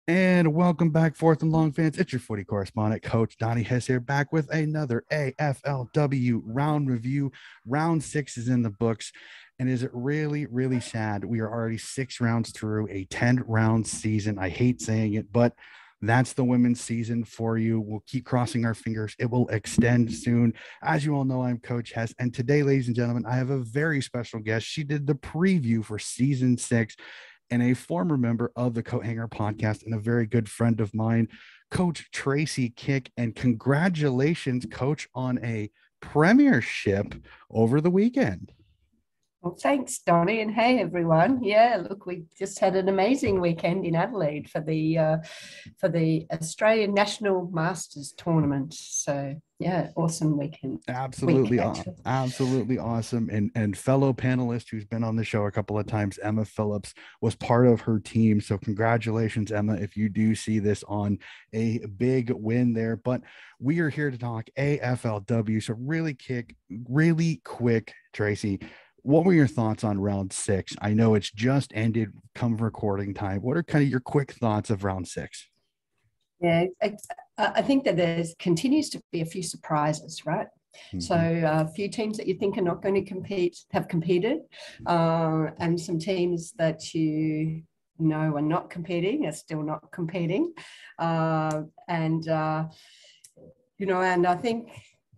And welcome back, fourth and long fans. It's your footy correspondent, Coach Donnie Hess here, back with another AFLW round review. Round 6 is in the books. And is it really, really sad? We are already 6 rounds through a 10-round season. I hate saying it, but that's the women's season for you. We'll keep crossing our fingers. It will extend soon. As you all know, I'm Coach Hess. And today, ladies and gentlemen, I have a very special guest. She did the preview for season 6 and a former member of the Coat Hanger podcast and a very good friend of mine, Coach Tracy Kick. And congratulations, Coach, on a premiership over the weekend. Well, thanks, Donnie, and hey, everyone. Yeah, look, we just had an amazing weekend in Adelaide for the Australian National Masters Tournament. So, yeah, awesome weekend. Absolutely, Actually. absolutely awesome. And fellow panelist who's been on the show a couple of times, Emma Phillips, was part of her team. So congratulations, Emma, if you do see this on a big win there. But we are here to talk AFLW. So really quick, Tracy, what were your thoughts on round 6? I know it's just ended come recording time. What are kind of your quick thoughts of round 6? Yeah, I think that there continues to be a few surprises, right? Mm-hmm. So a few teams that you think are not going to compete have competed, and some teams that you know are not competing are still not competing, and I think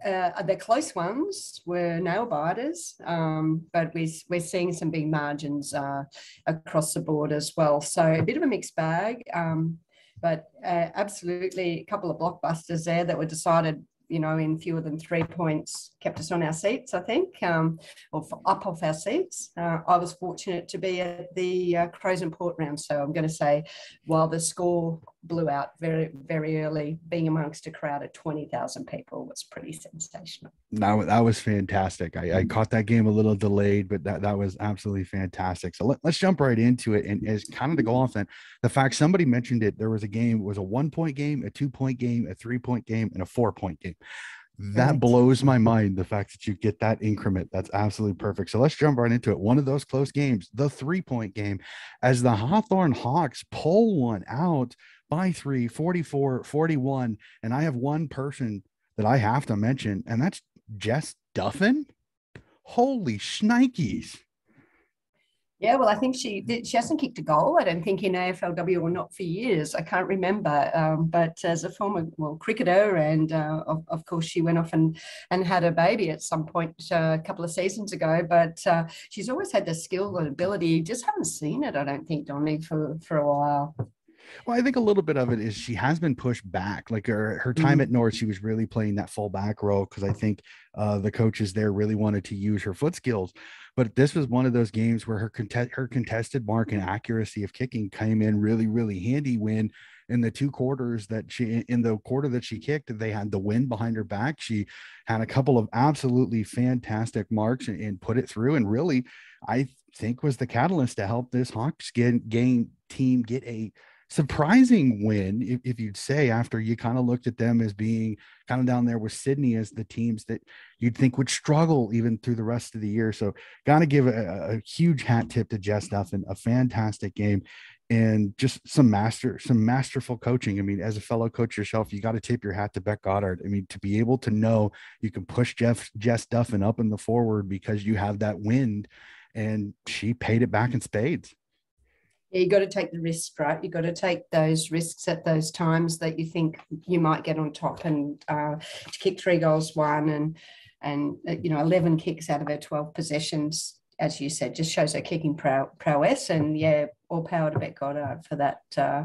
the close ones were nail biters, but we're seeing some big margins across the board as well. So a bit of a mixed bag, but absolutely a couple of blockbusters there that were decided, in fewer than 3 points, kept us on our seats, I think, or up off our seats. I was fortunate to be at the Crows and Port round, so I'm going to say, while the score blew out very, very early, being amongst a crowd of 20,000 people was pretty sensational. No, that was fantastic. I caught that game a little delayed, but that was absolutely fantastic. So let's jump right into it. And as kind of to go off then, the fact somebody mentioned it, there was a game, it was a 1 point game, a 2 point game, a 3 point game, and a 4 point game. That blows my mind, the fact that you get that increment. That's absolutely perfect. So let's jump right into it. One of those close games, the 3 point game, as the Hawthorn Hawks pull one out by 3, 44-41. And I have one person that I have to mention, and that's Jess Duffin. Holy shnikes. Yeah, well, I think she hasn't kicked a goal, I don't think, in AFLW or not for years. I can't remember. But as a former cricketer, and of course, she went off and had a baby at some point a couple of seasons ago. But she's always had the skill and ability. You just haven't seen it, I don't think, Donnie, for a while. Well, I think a little bit of it is she has been pushed back. Like her time at North, she was really playing that full back role because I think the coaches there really wanted to use her foot skills. But this was one of those games where her contested mark and accuracy of kicking came in really, really handy when in the quarter that she kicked, they had the wind behind her back. She had a couple of absolutely fantastic marks and put it through. And really, I think was the catalyst to help this Hawks game team get a surprising win, if you'd say, after you kind of looked at them as being kind of down there with Sydney as the teams that you'd think would struggle even through the rest of the year. So got to give a huge hat tip to Jess Duffin, a fantastic game and just some masterful coaching. I mean, as a fellow coach yourself, you got to tip your hat to Beck Goddard. I mean, to be able to know you can push Jess Duffin up in the forward because you have that wind, and she paid it back in spades. Yeah, you got to take the risks, right? You got to take those risks at those times that you think you might get on top, and to kick 3 goals, 1, and 11 kicks out of her 12 possessions, as you said, just shows her kicking prowess. And yeah, all power to Beck Goddard for that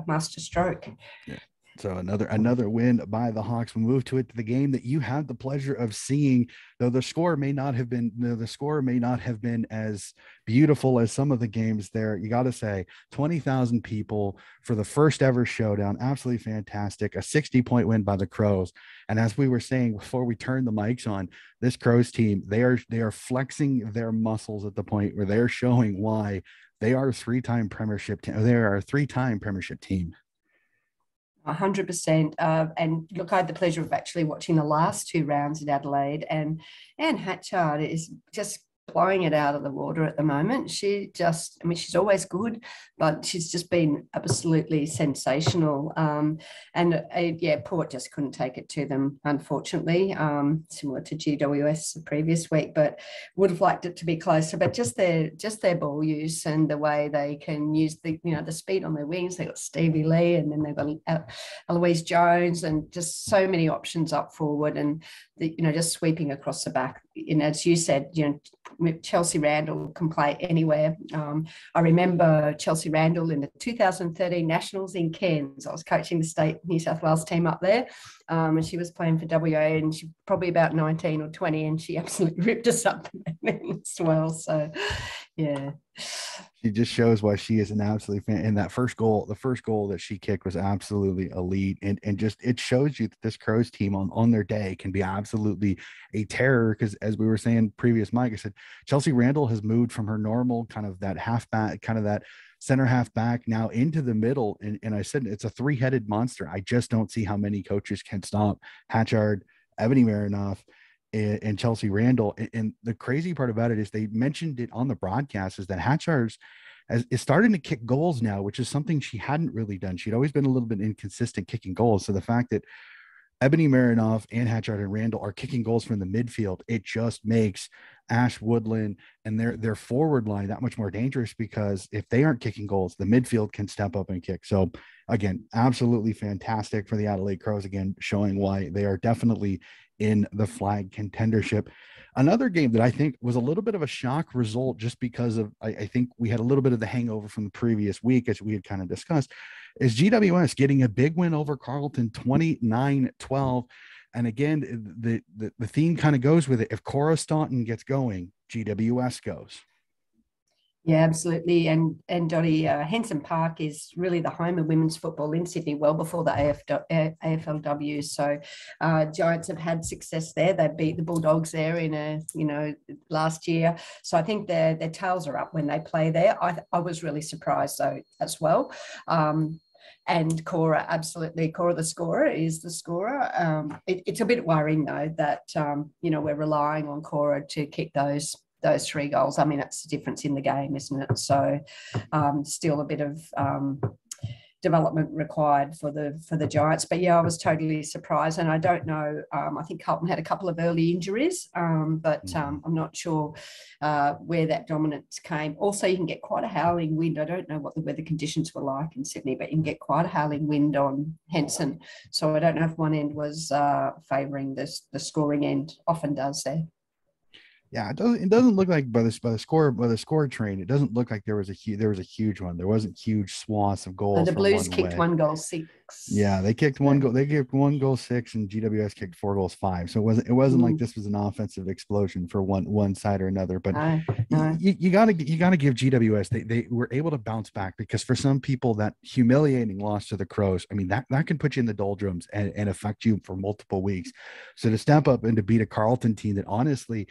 master stroke. Yeah. So another win by the Hawks. We'll move to the game that you had the pleasure of seeing, though the score may not have been as beautiful as some of the games there. You got to say 20,000 people for the first ever showdown. Absolutely fantastic. A 60-point win by the Crows. And as we were saying before we turned the mics on, this Crows team, they are flexing their muscles at the point where they're showing why they are a 3-time premiership team. They are a 3-time premiership team. 100%. And look, I had the pleasure of actually watching the last 2 rounds in Adelaide, and Anne Hatchard is just blowing it out of the water at the moment. I mean, she's always good, but she's just been absolutely sensational. Yeah, Port just couldn't take it to them, unfortunately, similar to GWS the previous week, but would have liked it to be closer. But just their ball use and the way they can use the speed on their wings. They've got Stevie Lee, and then they've got Eloise Jones, and just so many options up forward, and just sweeping across the back. As you said, Chelsea Randall can play anywhere. I remember Chelsea Randall in the 2013 Nationals in Cairns. I was coaching the state New South Wales team up there, and she was playing for WA, and she probably about 19 or 20, and she absolutely ripped us up as well. So, yeah. She just shows why she is an absolute fan. And that first goal, the first goal that she kicked was absolutely elite. And just it shows you that this Crows team on their day can be absolutely a terror. Because as we were saying previous, Mike, I said Chelsea Randall has moved from her normal kind of that halfback, kind of that center half back now into the middle. And I said it's a three-headed monster. I just don't see how many coaches can stop Hatchard, Ebony Marinoff, and Chelsea Randall. And the crazy part about it is they mentioned it on the broadcast is that Hatchard's is starting to kick goals now, which is something she hadn't really done. She'd always been a little bit inconsistent kicking goals. So the fact that Ebony Marinoff and Hatchard and Randall are kicking goals from the midfield, it just makes Ash Woodland and their forward line that much more dangerous, because if they aren't kicking goals, the midfield can step up and kick. So again, absolutely fantastic for the Adelaide Crows, again, showing why they are definitely in the flag contendership. Another game that I think was a little bit of a shock result, just because of, I think we had a little bit of the hangover from the previous week, as we had kind of discussed, is GWS getting a big win over Carleton, 29-12. And again, the theme kind of goes with it. If Cora Staunton gets going, GWS goes. Yeah, absolutely. And Donnie, Henson Park is really the home of women's football in Sydney, well before the AFLW. So Giants have had success there. They beat the Bulldogs there last year. So I think their tails are up when they play there. I was really surprised though as well. And Cora, absolutely. Cora, the scorer, is the scorer. It's a bit worrying though that we're relying on Cora to kick those 3 goals. I mean, that's the difference in the game, isn't it? So still a bit of development required for the Giants. But yeah, I was totally surprised. And I don't know, I think Carlton had a couple of early injuries, but I'm not sure where that dominance came. Also, you can get quite a howling wind. I don't know what the weather conditions were like in Sydney, but you can get quite a howling wind on Henson. So I don't know if one end was favouring the scoring end. Often does there. Yeah, it doesn't look like by the score train. It doesn't look like there was a huge one. There wasn't huge swaths of goals. The Blues kicked 1 goal 6. Yeah, they kicked 1 goal. They kicked 1 goal 6, and GWS kicked 4 goals 5. So it wasn't like this was an offensive explosion for one side or another. But no. You gotta give GWS. They were able to bounce back, because for some people that humiliating loss to the Crows, I mean that can put you in the doldrums and affect you for multiple weeks. So to step up and to beat a Carleton team that honestly,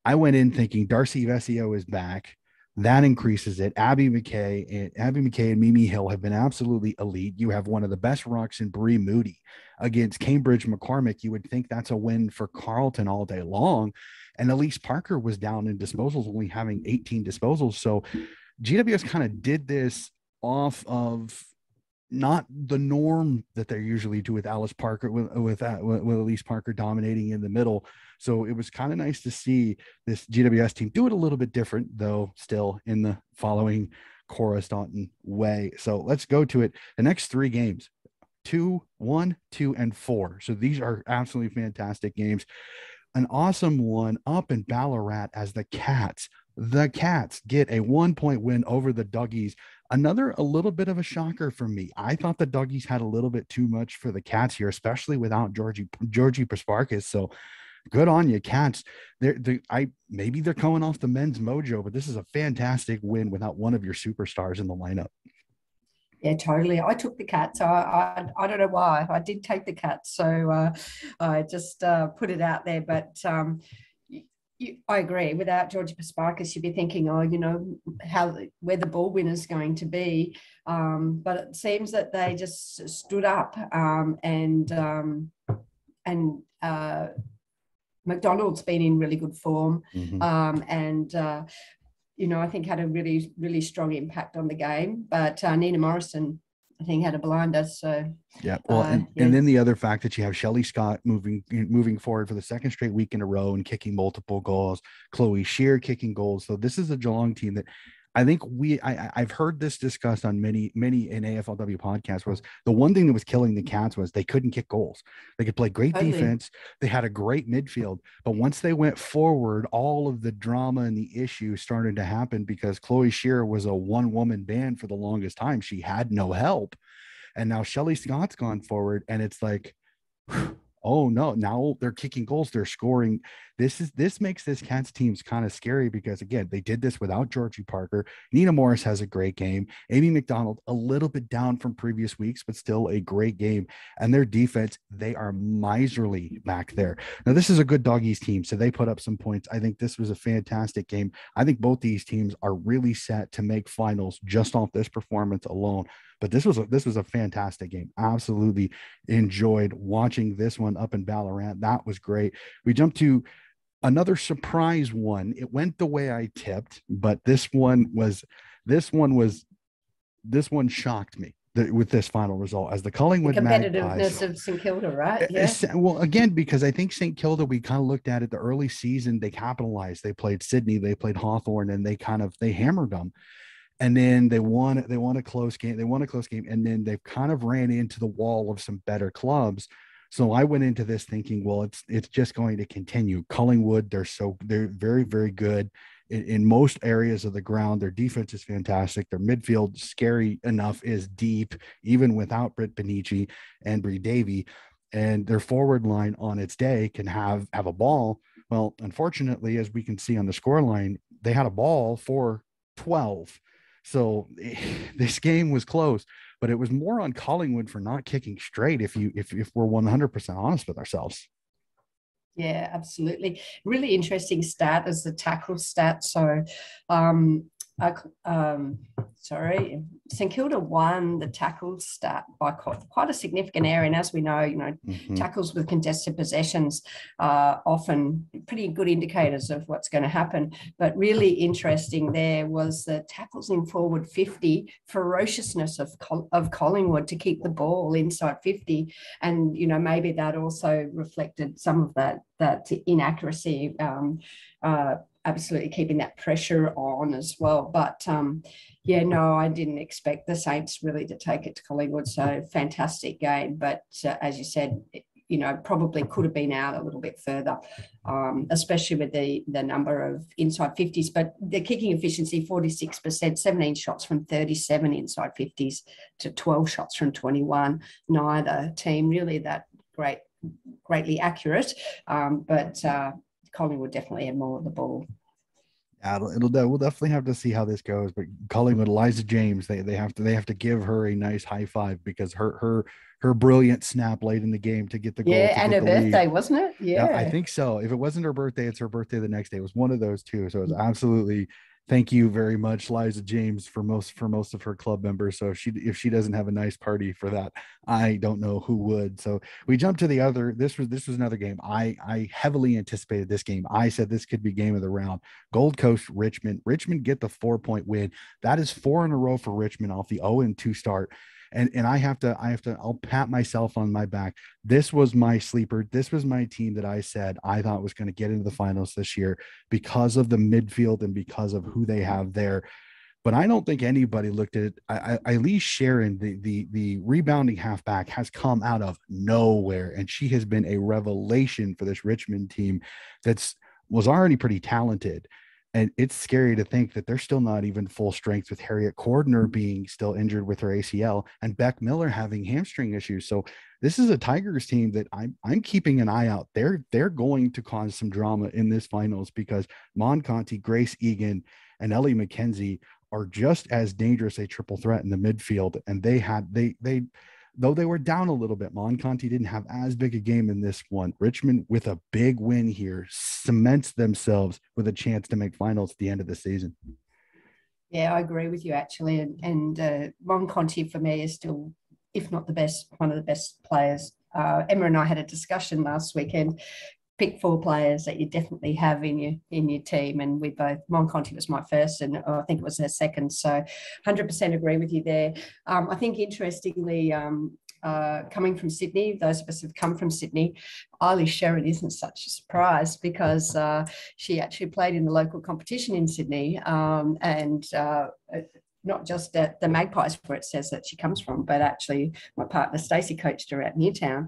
I went in thinking Darcy Vesio is back. That increases it. Abby McKay and Mimi Hill have been absolutely elite. You have one of the best rucks in Bree Moody against Cambridge McCormick. You would think that's a win for Carleton all day long. And Elise Parker was down in disposals, only having 18 disposals. So GWS kind of did this off of not the norm that they usually do with Alice Parker, with Elise Parker dominating in the middle. So it was kind of nice to see this GWS team do it a little bit different, though still in the following Cora Staunton way. So let's go to it. The next 3 games, 2, 1, 2, and 4. So these are absolutely fantastic games. An awesome one up in Ballarat as the Cats get a 1-point win over the Duggies. A little bit of a shocker for me. I thought the Duggies had a little bit too much for the Cats here, especially without Georgie Prasparkas. So good on you, Cats. Maybe they're coming off the men's mojo, but this is a fantastic win without one of your superstars in the lineup. Yeah, totally. I took the Cats. I don't know why. I did take the Cats. So I just put it out there. But I agree. Without Georgie Prasparkas, you'd be thinking, where the ball winner's going to be. But it seems that they just stood up and McDonald's been in really good form, Mm-hmm. and I think had a really, really strong impact on the game. But Nina Morrison, I think, had a blinder. So Yeah. Well, and yeah, and then the other fact that you have Shelley Scott moving forward for the second straight week in a row and kicking multiple goals, Chloe Shear kicking goals. So this is a Geelong team that I think I've heard this discussed on many in AFLW podcasts. Was the one thing that was killing the Cats was they couldn't kick goals. They could play great totally. defense. They had a great midfield, but once they went forward, all of the drama and the issues started to happen because Chloe Shear was a one woman band for the longest time. She had no help, and now Shelley Scott's gone forward, and it's like, oh no, now they're kicking goals, they're scoring. This makes this Cats teams kind of scary because again, they did this without Georgie Parker. Nina Morris has a great game. Amy McDonald, a little bit down from previous weeks, but still a great game. And their defense, they are miserly back there. Now, this is a good Doggies team, so they put up some points. I think this was a fantastic game. I think both these teams are really set to make finals just off this performance alone. But this was a fantastic game. Absolutely enjoyed watching this one up in Ballarat. That was great. We jumped to another surprise one. It went the way I tipped, but this one shocked me with this final result as the The Collingwood Magpies. competitiveness of St Kilda, right? Yeah. Well, again, because I think St Kilda, we kind of looked at it the early season. They capitalized. They played Sydney, they played Hawthorn, and they hammered them. And then they won a close game. They won a close game, and then they've kind of ran into the wall of some better clubs. So I went into this thinking, well, it's just going to continue. Collingwood, they're very, very good in most areas of the ground. Their defense is fantastic. Their midfield, scary enough, is deep, even without Britt Benici and Bree Davy. And their forward line on its day can have a ball. Well, unfortunately, as we can see on the score line, they had a ball for 12. So this game was close, but it was more on Collingwood for not kicking straight. If we're 100% honest with ourselves. Yeah, absolutely. Really interesting stat is the tackle stat. So, um, I, sorry, St Kilda won the tackle stat by quite a significant area. And as we know, Mm-hmm. tackles with contested possessions are often pretty good indicators of what's going to happen. But really interesting there was the tackles in forward 50, ferociousness of Collingwood to keep the ball inside 50. And, maybe that also reflected some of that inaccuracy, absolutely keeping that pressure on as well. But I didn't expect the Saints really to take it to Collingwood. So fantastic game. But as you said, probably could have been out a little bit further, especially with the number of inside 50s. But the kicking efficiency, 46%, 17 shots from 37 inside 50s to 12 shots from 21. Neither team really that greatly accurate, but Collingwood definitely had more of the ball. Yeah, we'll definitely have to see how this goes. But Collingwood, Eliza James, they have to give her a nice high five because her brilliant snap late in the game to get the goal Yeah, to and get her the lead. birthday, wasn't it? Yeah, I Yeah. think so. If it wasn't her birthday, it's her birthday the next day. It was one of those two. So it was absolutely thank you very much, Liza James, for most of her club members. So if she doesn't have a nice party for that, I don't know who would. So we jumped to the other. This was another game. I heavily anticipated this game. I said this could be game of the round. Gold Coast Richmond. Richmond get the 4-point win. That is 4 in a row for Richmond off the 0-2 start. And I'll pat myself on my back. This was my sleeper. This was my team that I said I thought was going to get into the finals this year because of the midfield and because of who they have there. But I don't think anybody looked at it. Elise Sharon, the rebounding halfback, has come out of nowhere, and she has been a revelation for this Richmond team was already pretty talented. And it's scary to think that they're still not even full strength with Harriet Cordner being still injured with her ACL and Beck Miller having hamstring issues. So this is a Tigers team that I'm keeping an eye out. They're going to cause some drama in this finals because Mon Conti, Grace Egan, and Ellie McKenzie are just as dangerous a triple threat in the midfield. And they though they were down a little bit, Mon Conti didn't have as big a game in this one. Richmond, with a big win here, cements themselves with a chance to make finals at the end of the season. Yeah, I agree with you actually. And Mon Conti for me is still, if not the best, one of the best players. Emma and I had a discussion last weekend pick 4 players that you definitely have in your team. And we both, Mon Conti was my first, and I think it was her second. So 100% agree with you there. I think interestingly, coming from Sydney, those of us who've come from Sydney, Eilish Sherrod isn't such a surprise because she actually played in the local competition in Sydney, and not just at the Magpies where it says that she comes from, but actually my partner Stacey coached her at Newtown.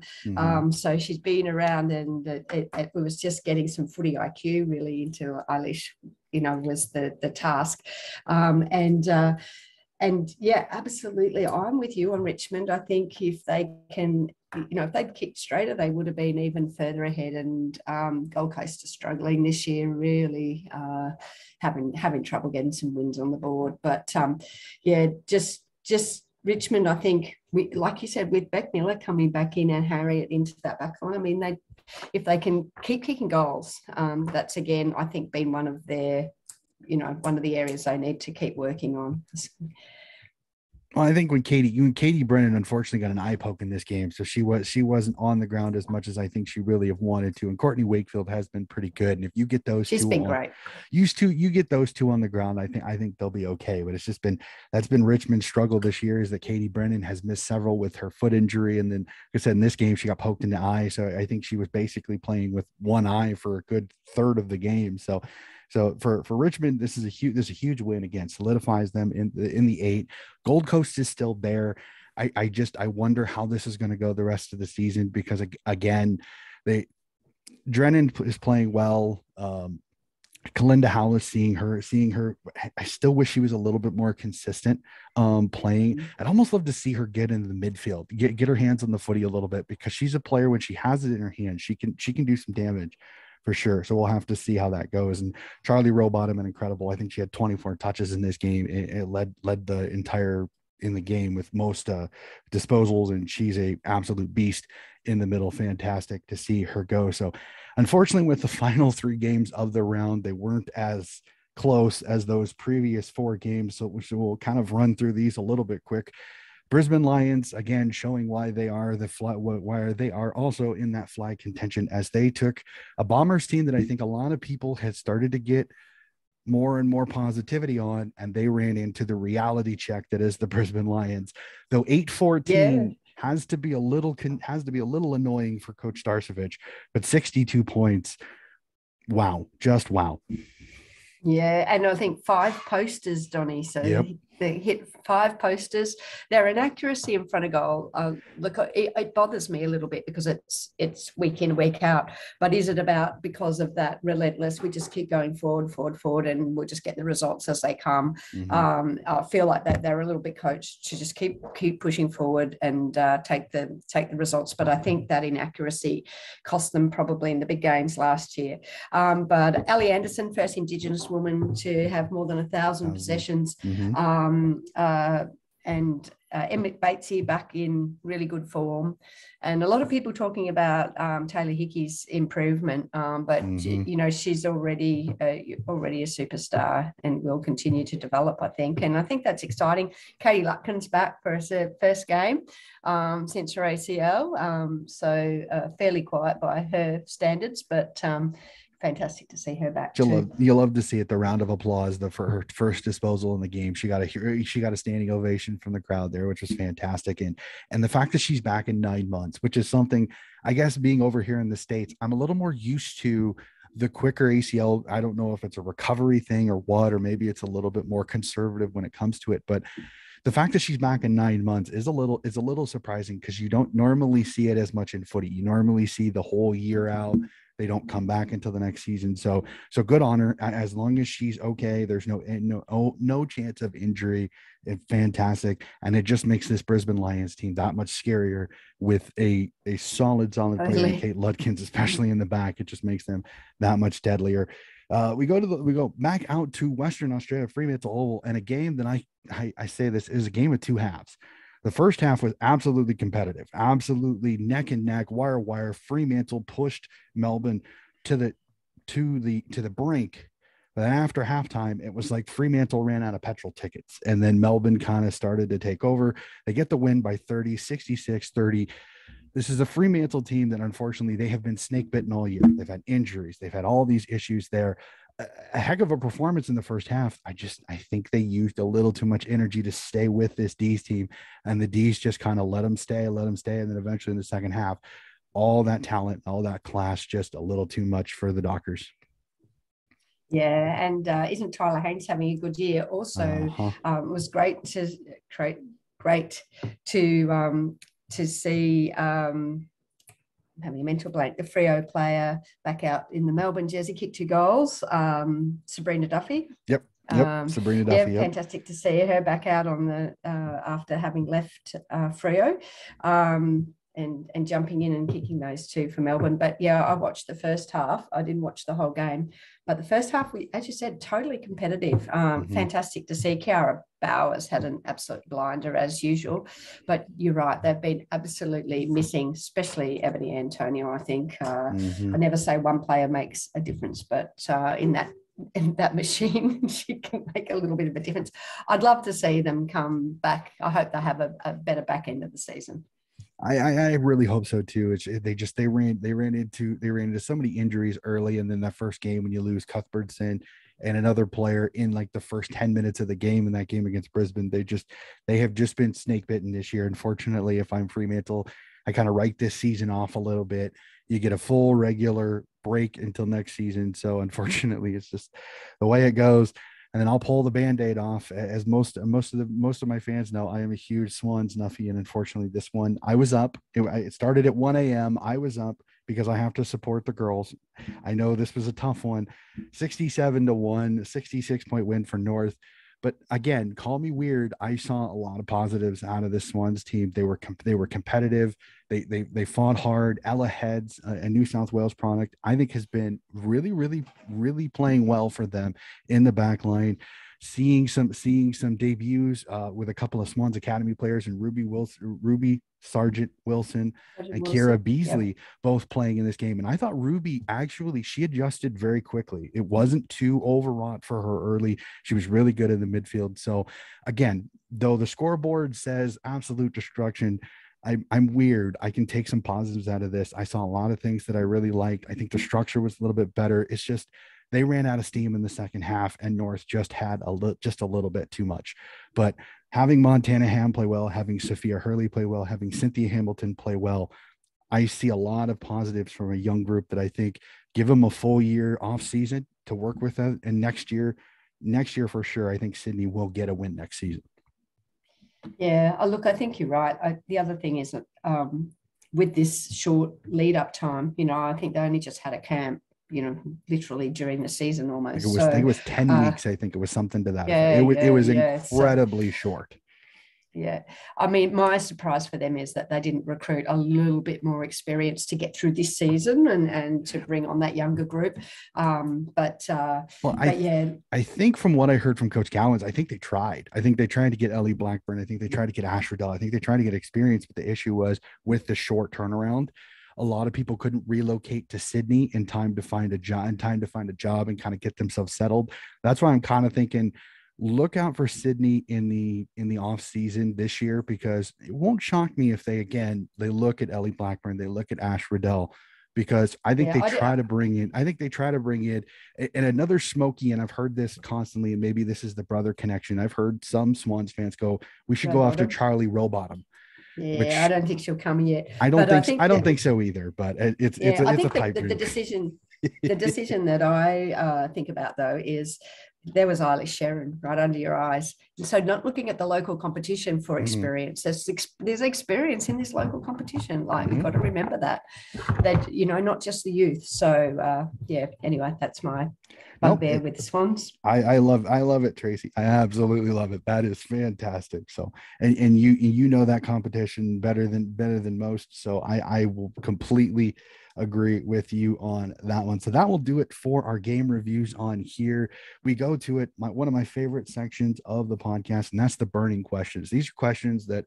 So she's been around, and it was just getting some footy IQ really into Eilish, was the task. And yeah, absolutely. I'm with you on Richmond. I think if they can, if they'd kicked straighter, they would have been even further ahead. And Gold Coast are struggling this year, really having trouble getting some wins on the board. But yeah, just Richmond, I think, like you said, with Beck Miller coming back in and Harriet into that back line, I mean, if they can keep kicking goals, that's again, I think, been one of their, one of the areas they need to keep working on. Well, I think when Katie Brennan unfortunately got an eye poke in this game, so she wasn't on the ground as much as I think she really have wanted to. And Courtney Wakefield has been pretty good. And if you get those she's been great. You get those two on the ground, I think they'll be okay. But it's just that's been Richmond's struggle this year, is that Katie Brennan has missed several with her foot injury, and then like I said, in this game she got poked in the eye, so I think she was basically playing with one eye for a good third of the game. So for Richmond, this is a huge win. Again, solidifies them in the 8. Gold Coast is still there. I wonder how this is going to go the rest of the season, because again, Drennan is playing well. Kalinda Howell, seeing her. I still wish she was a little bit more consistent playing. I'd almost love to see her get into the midfield, get her hands on the footy a little bit, because she's a player, when she has it in her hand, she can do some damage for sure. So we'll have to see how that goes. And Charlie Rowbottom, an incredible. I think she had 24 touches in this game. It led the entire in the game with most disposals, and she's a absolute beast in the middle. Fantastic to see her go. So unfortunately, with the final 3 games of the round, they weren't as close as those previous 4 games. So we'll kind of run through these a little bit quick. Brisbane Lions, again, showing why they are why they are also in that flag contention, as they took a Bombers team that I think a lot of people had started to get more and more positivity on, and they ran into the reality check that is the Brisbane Lions. Though 8-14 has to be a little annoying for Coach Starcevich, but 62 points. Wow, just wow. Yeah, and I think 5 posters, Donnie. So yep. They hit 5 posters. Their inaccuracy in front of goal, look, it bothers me a little bit, because it's week in, week out. But is it about because of that relentless, we just keep going forward, and we'll just get the results as they come? I feel like that they're a little bit coached to just keep pushing forward and take the results. But I think that inaccuracy cost them probably in the big games last year. But Ellie Anderson, first Indigenous woman to have more than 1,000 possessions. And Emmett Batesy back in really good form, and a lot of people talking about Taylor Hickey's improvement, but she's already a superstar and will continue to develop, I think. And I think that's exciting. Katie Lutkin's back for her first game since her ACL, so fairly quiet by her standards, but fantastic to see her back. You'll love to see it. The round of applause for her first disposal in the game. She got a standing ovation from the crowd there, which was fantastic. And the fact that she's back in 9 months, which is something, I guess, being over here in the States, I'm a little more used to the quicker ACL. I don't know if it's a recovery thing or what, or maybe it's a little bit more conservative when it comes to it, but the fact that she's back in 9 months is a little surprising, because you don't normally see it as much in footy. You normally see the whole year out. They don't come back until the next season. So good on her. As long as she's okay, there's no chance of injury. It's fantastic. And it just makes this Brisbane Lions team that much scarier with a solid player in Kate Ludkins, especially in the back. It just makes them that much deadlier. We go back out to Western Australia, Fremantle Oval, and a game that I say this is a game of 2 halves. The first half was absolutely competitive, absolutely neck and neck, wire. Fremantle pushed Melbourne to the brink. But after halftime, it was like Fremantle ran out of petrol tickets, and then Melbourne kind of started to take over. They get the win by 30, 66-30. This is a Fremantle team that unfortunately they have been snake bitten all year. They've had injuries. They've had all these issues there. A heck of a performance in the first half. I think they used a little too much energy to stay with this D's team, and the D's just kind of let them stay. And then eventually in the second half, all that talent, all that class, just a little too much for the Dockers. Yeah, and isn't Tyler Haynes having a good year? Also, it was great to see. I'm having a mental blank. The Freo player back out in the Melbourne jersey kicked 2 goals. Sabrina Duffy. Yep. Sabrina Duffy. Yeah, fantastic to see her back out on the after having left Freo. And jumping in and kicking those 2 for Melbourne. But yeah, I watched the first half. I didn't watch the whole game. But the first half, as you said, totally competitive. Fantastic to see. Kiara Bowers had an absolute blinder as usual. But you're right, they've been absolutely missing, especially Ebony Antonio, I think. I never say one player makes a difference, but in that machine, she can make a little bit of a difference. I'd love to see them come back. I hope they have a better back end of the season. I really hope so too. They ran into so many injuries early, and then that first game when you lose Cuthbertson and another player in like the first 10 minutes of the game in that game against Brisbane, they have just been snake bitten this year. Unfortunately, if I'm Fremantle, I kind of write this season off a little bit. You get a full regular break until next season. So unfortunately, it's just the way it goes. And then I'll pull the Band-Aid off. As most of my fans know, I am a huge Swans nuffy, and unfortunately, this one I was up. It started at 1 a.m. I was up because I have to support the girls. I know this was a tough one, 67-1, 66-point win for North. But again, call me weird. I saw a lot of positives out of this Swans team. They were competitive. They fought hard. Ella Heads, a New South Wales product, I think has been really, really, really playing well for them in the back line. Seeing some debuts with a couple of Swans Academy players and Ruby Sargent Wilson and Kira Beasley both playing in this game. And I thought Ruby actually, she adjusted very quickly. It wasn't too overwrought for her early. She was really good in the midfield. So again, though the scoreboard says absolute destruction, I'm weird. I can take some positives out of this. I saw a lot of things that I really liked. I think the structure was a little bit better. It's just they ran out of steam in the second half, and North just had a little bit too much. But having Montana Ham play well, having Sophia Hurley play well, having Cynthia Hamilton play well, I see a lot of positives from a young group that I think give them a full year off season to work with them. And next year for sure, I think Sydney will get a win next season. Yeah, look, I think you're right. The other thing is that with this short lead up time, I think they only just had a camp, literally during the season almost. I think it was 10 weeks. I think it was something to that. It was incredibly short. Yeah. I mean, my surprise for them is that they didn't recruit a little bit more experience to get through this season and to bring on that younger group. I think from what I heard from Coach Gowans, I think they tried. I think they tried to get Ellie Blackburn. I think they tried to get Ash Riddell. I think they tried to get experience, but the issue was with the short turnaround. A lot of people couldn't relocate to Sydney in time to find a job and kind of get themselves settled. That's why I'm kind of thinking, look out for Sydney in the off season this year, because it won't shock me if they look at Ellie Blackburn, they look at Ash Riddell, because I think they try to bring in and another Smokey. And I've heard this constantly, and maybe this is the brother connection. I've heard some Swans fans go, we should go after Charlie Rowbottom. Yeah, I don't think she'll come yet. I don't think so either, but it's a pipe dream. The decision that I think about though is there was Eilish Sharon right under your eyes. And so not looking at the local competition for experience, there's experience in this local competition. Like we've got to remember that not just the youth. So anyway, that's my bugbear with the Swans. I love it, Tracy. I absolutely love it. That is fantastic. So, and you know that competition better than most. So I will completely agree with you on that one. So that will do it for our game reviews on here. We go to it, one of my favorite sections of the podcast, and that's the burning questions. These are questions that,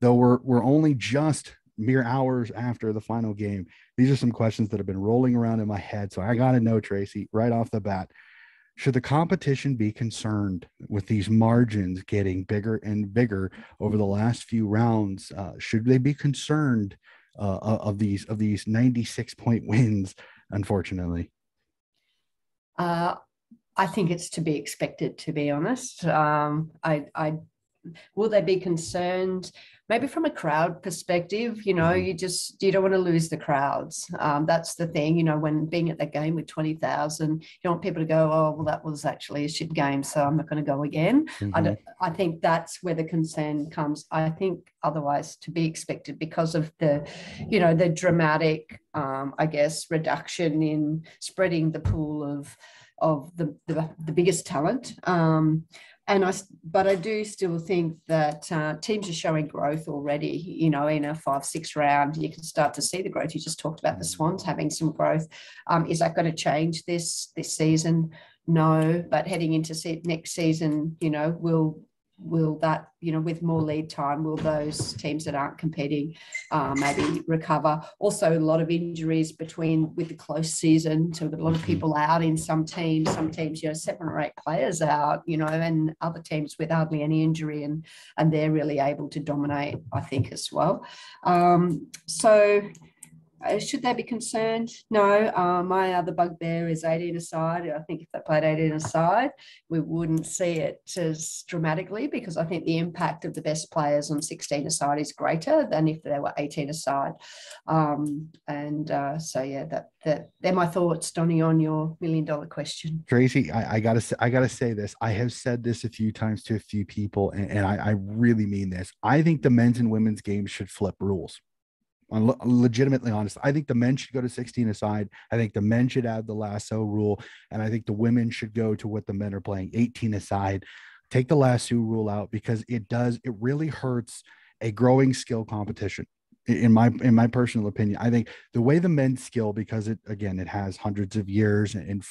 though we're only just mere hours after the final game, these are some questions that have been rolling around in my head. So I got to know, Tracy, right off the bat, should the competition be concerned with these margins getting bigger and bigger over the last few rounds? Should they be concerned of these 96-point wins, unfortunately. I think it's to be expected, to be honest. I will they be concerned? Maybe from a crowd perspective, you don't want to lose the crowds. That's the thing, when being at that game with 20,000, you don't want people to go, oh, well, that was actually a shit game, so I'm not going to go again. I think that's where the concern comes. I think otherwise to be expected because of the dramatic, I guess, reduction in spreading the pool of the biggest talent. But I do still think that teams are showing growth already. In a 5-6 round, you can start to see the growth. You just talked about the Swans having some growth. Is that going to change this season? No, but heading into next season, will that, with more lead time, will those teams that aren't competing maybe recover? Also, a lot of injuries with the close season. So we've got a lot of people out in some teams, 7 or 8 players out, and other teams with hardly any injury, and they're really able to dominate, I think, as well. So should they be concerned? No. My other bugbear is 18-a-side. I think if they played 18-a-side, we wouldn't see it as dramatically, because I think the impact of the best players on 16-a-side is greater than if they were 18-a-side. They're my thoughts, Donnie, on your $1 million question. Tracy, I gotta say this. I have said this a few times to a few people, and I really mean this. I think the men's and women's games should flip rules. I'm legitimately honest. I think the men should go to 16-a-side. I think the men should add the lasso rule, and I think the women should go to what the men are playing, 18-a-side. Take the lasso rule out, because it really hurts a growing skill competition. In my personal opinion, I think the way the men's skill, because it has hundreds of years and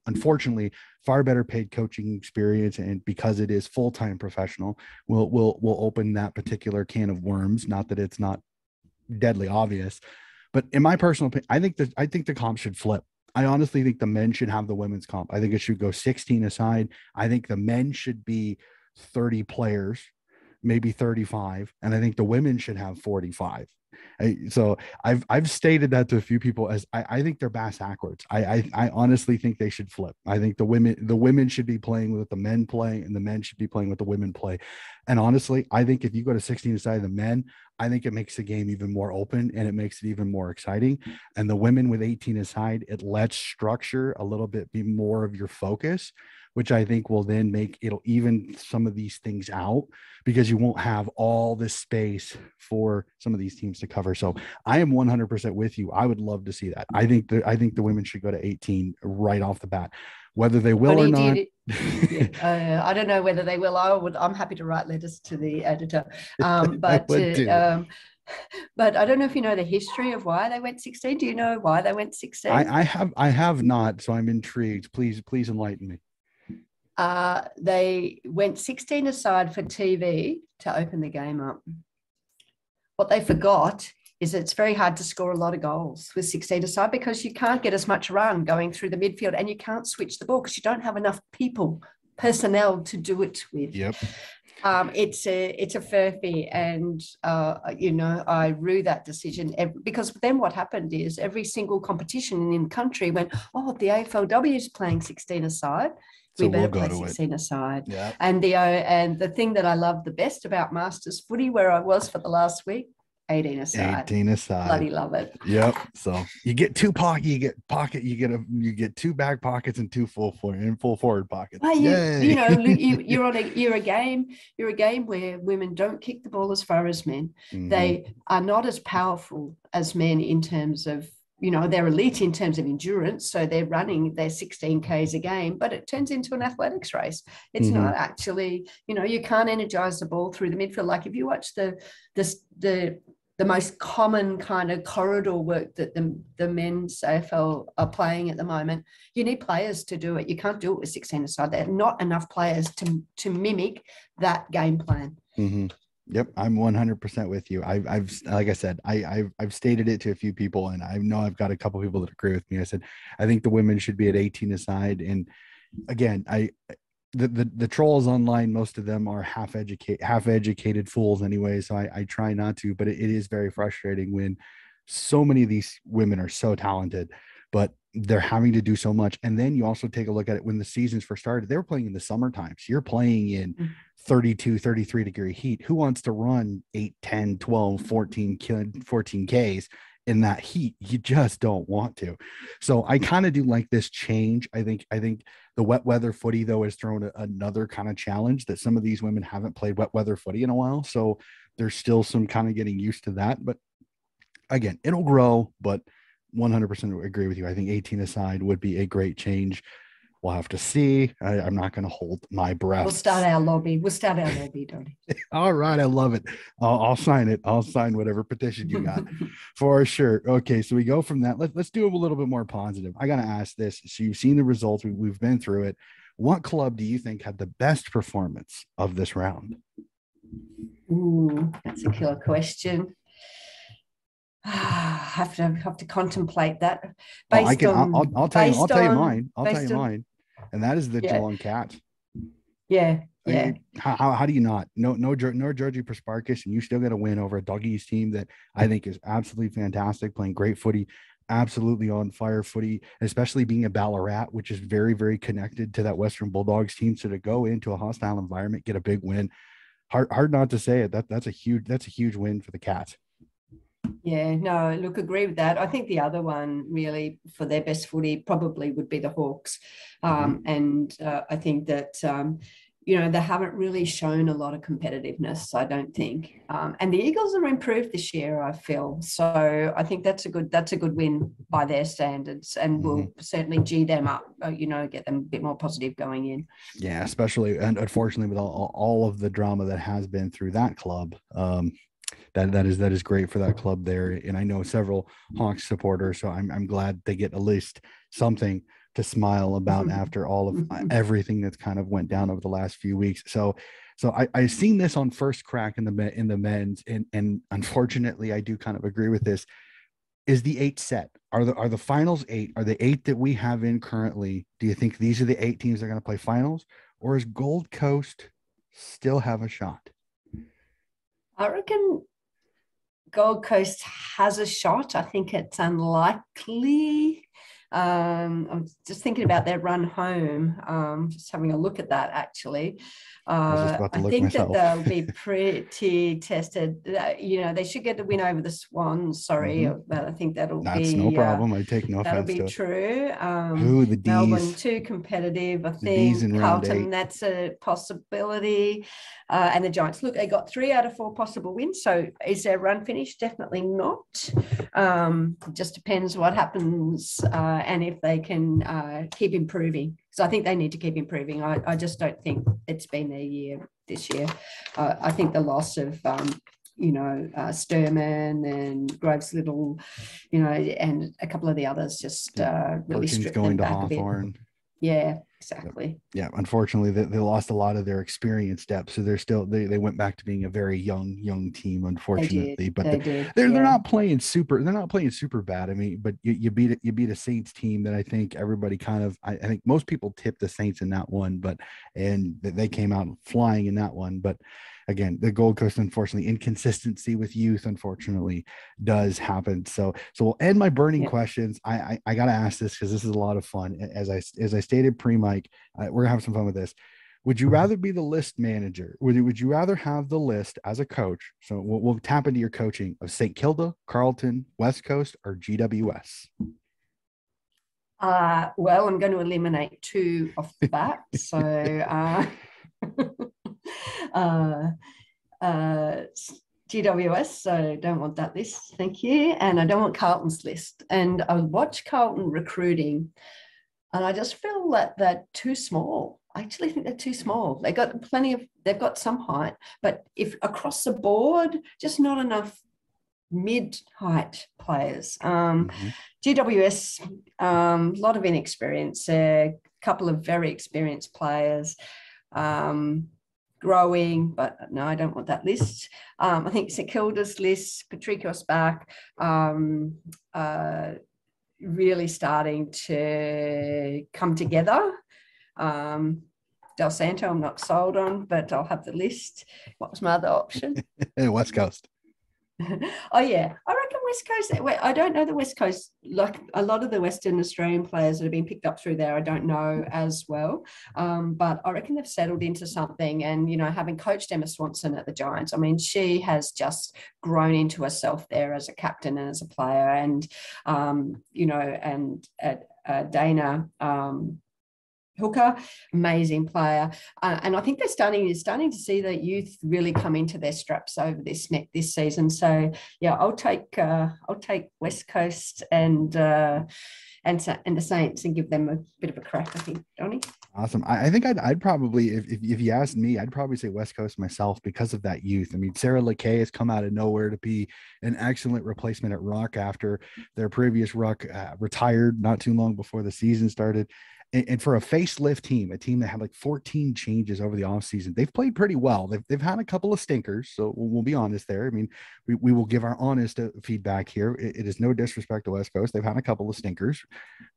unfortunately far better paid coaching experience, and because it is full-time professional, will open that particular can of worms. Not that it's not deadly obvious, but in my personal opinion, I think the comp should flip. I honestly think the men should have the women's comp. I think it should go 16-a-side. I think the men should be 30 players, maybe 35, and I think the women should have 45. So I've stated that to a few people, as I think they're bass backwards. I honestly think they should flip. I think the women should be playing with the men play, and the men should be playing with the women play. And honestly, I think if you go to 16-a-side of the men, I think it makes the game even more open, and it makes it even more exciting. And the women with 18-a-side, it lets structure a little bit be more of your focus, which I think will then it'll even some of these things out, because you won't have all this space for some of these teams to cover. So I am 100% with you. I would love to see that. I think the women should go to 18 right off the bat, whether they will or not. I don't know whether they will. I'm happy to write letters to the editor. But I don't know if you know the history of why they went 16. Do you know why they went 16? I have not, so I'm intrigued. Please enlighten me. They went 16-a-side for TV to open the game up. What they forgot is it's very hard to score a lot of goals with 16-a-side, because you can't get as much run going through the midfield, and you can't switch the ball because you don't have enough personnel to do it with. Yep. It's a furphy, and I rue that decision, because then what happened is every single competition in the country went, oh, the AFLW is playing 16-a-side. So we better play 16-a-side. Yeah. And the thing that I love the best about Masters footy, where I was for the last week, 18-a-side. 18-a-side. Bloody love it. Yep. So you get two you get two back pockets and two full forward pockets. Well, you're a game where women don't kick the ball as far as men. Mm-hmm. They are not as powerful as men in terms of, they're elite in terms of endurance. So they're running their 16Ks a game, but it turns into an athletics race. It's mm-hmm. not actually, you can't energize the ball through the midfield. Like if you watch the most common kind of corridor work that the men's AFL are playing at the moment, you need players to do it. You can't do it with 16-a-side. There are not enough players to mimic that game plan. Mm-hmm. Yep, I'm 100% with you. I've like I said, I've stated it to a few people, and I know I've got a couple of people that agree with me. I said I think the women should be at 18-a-side, and again, the trolls online, most of them are half educated fools anyway. So I try not to, but it is very frustrating when so many of these women are so talented, but they're having to do so much. And then you also take a look at it when the seasons first started, they were playing in the summertime. So you're playing in 32, 33-degree heat. Who wants to run 8, 10, 12, 14 Ks in that heat? You just don't want to. So I kind of do like this change. I think the wet weather footy, though, has thrown another kind of challenge that some of these women haven't played wet weather footy in a while. So there's still some kind of getting used to that. But again, it'll grow, but 100% agree with you. I think 18 aside would be a great change. We'll have to see. I'm not going to hold my breath. We'll start our lobby, Donnie. All right. I love it. I'll sign it. I'll sign whatever petition you got for sure. Okay. So we go from that. Let's do it a little bit more positive. I got to ask this. So you've seen the results. We've been through it. What club do you think had the best performance of this round? Ooh, that's a killer question. Have to contemplate that. I'll tell you mine. I'll tell you mine. And that is the Geelong Cats. Yeah. I mean, how do you not? No Georgie Prasparkas, and you still got to win over a Doggies team that I think is absolutely fantastic, playing great footy, absolutely on fire footy, especially being a Ballarat, which is very, very connected to that Western Bulldogs team. So to go into a hostile environment, get a big win, hard not to say it. That's a huge win for the Cats. Yeah, no, look, agree with that. I think the other one really for their best footy probably would be the Hawks. And I think that, they haven't really shown a lot of competitiveness, I don't think. And the Eagles have improved this year, I feel. So I think that's a good win by their standards, and will certainly G them up, get them a bit more positive going in. Yeah, especially, and unfortunately with all of the drama that has been through that club. That is great for that club there. And I know several Hawks supporters, so I'm glad they get at least something to smile about after all of everything that's kind of went down over the last few weeks. So I've seen this on first crack in the men's, and unfortunately I do kind of agree with this. Is the 8 set? Are the finals 8? Are the 8 that we have in currently? Do you think these are the 8 teams that are going to play finals, or is Gold Coast still have a shot? I reckon Gold Coast has a shot. I think it's unlikely. I'm just thinking about their run home. Just having a look at that, actually. I think that they'll be pretty tested. They should get the win over the Swans. Sorry, but I think that's no problem. I take no offense to it. That'll be true. The D's. Melbourne, too competitive. I think Carlton, that's a possibility. And the Giants, look, they got 3 out of 4 possible wins. So is their run finished? Definitely not. It just depends what happens and if they can keep improving. So I think they need to keep improving. I just don't think it's been their year this year. I think the loss of, Sturman and Groves Little, and a couple of the others just really stripped them back a bit. Yeah, exactly. Yeah, unfortunately, they lost a lot of their experience depth, so they went back to being a very young team. Unfortunately, they're not playing super. They're not playing super bad. I mean, but you beat a Saints team that I think everybody kind of. I think most people tipped the Saints in that one, and they came out flying in that one. But again, the Gold Coast, unfortunately, inconsistency with youth, unfortunately, does happen. So we'll end my burning questions. I got to ask this because this is a lot of fun. As I stated pre-mic, we're gonna have some fun with this. Would you rather be the list manager? Would you rather have the list as a coach? So we'll tap into your coaching of St. Kilda, Carlton, West Coast, or GWS. Well, I'm going to eliminate 2 off the bat. So. GWS, so don't want that list, thank you. And I don't want Carlton's list. And I watch Carlton recruiting, and I just feel that they're too small. I actually think they're too small. They've got some height, but if across the board, just not enough mid-height players. GWS, a lot of inexperience, a couple of very experienced players. Growing, but no, I don't want that list. I think St Kilda's list, Patricos back, really starting to come together. Del Santo, I'm not sold on, but I'll have the list. What was my other option? West Coast. Oh yeah, I reckon West Coast. I don't know the West Coast, like a lot of the Western Australian players that have been picked up through there. I don't know as well, but I reckon they've settled into something. And having coached Emma Swanson at the Giants, I mean, she has just grown into herself there as a captain and as a player. And and at Dana. Hooker, amazing player, and I think they're starting to see the youth really come into their straps over this season. So yeah, I'll take West Coast and the Saints and give them a bit of a crack. I think, Donnie. Awesome. I think I'd probably, if you asked me, I'd probably say West Coast myself because of that youth. I mean, Sarah LeKay has come out of nowhere to be an excellent replacement at Ruck after their previous Ruck retired not too long before the season started. And for a facelift team, a team that had like 14 changes over the offseason, they've played pretty well. They've had a couple of stinkers, so we'll be honest there. I mean, we will give our honest feedback here. It is no disrespect to West Coast. They've had a couple of stinkers,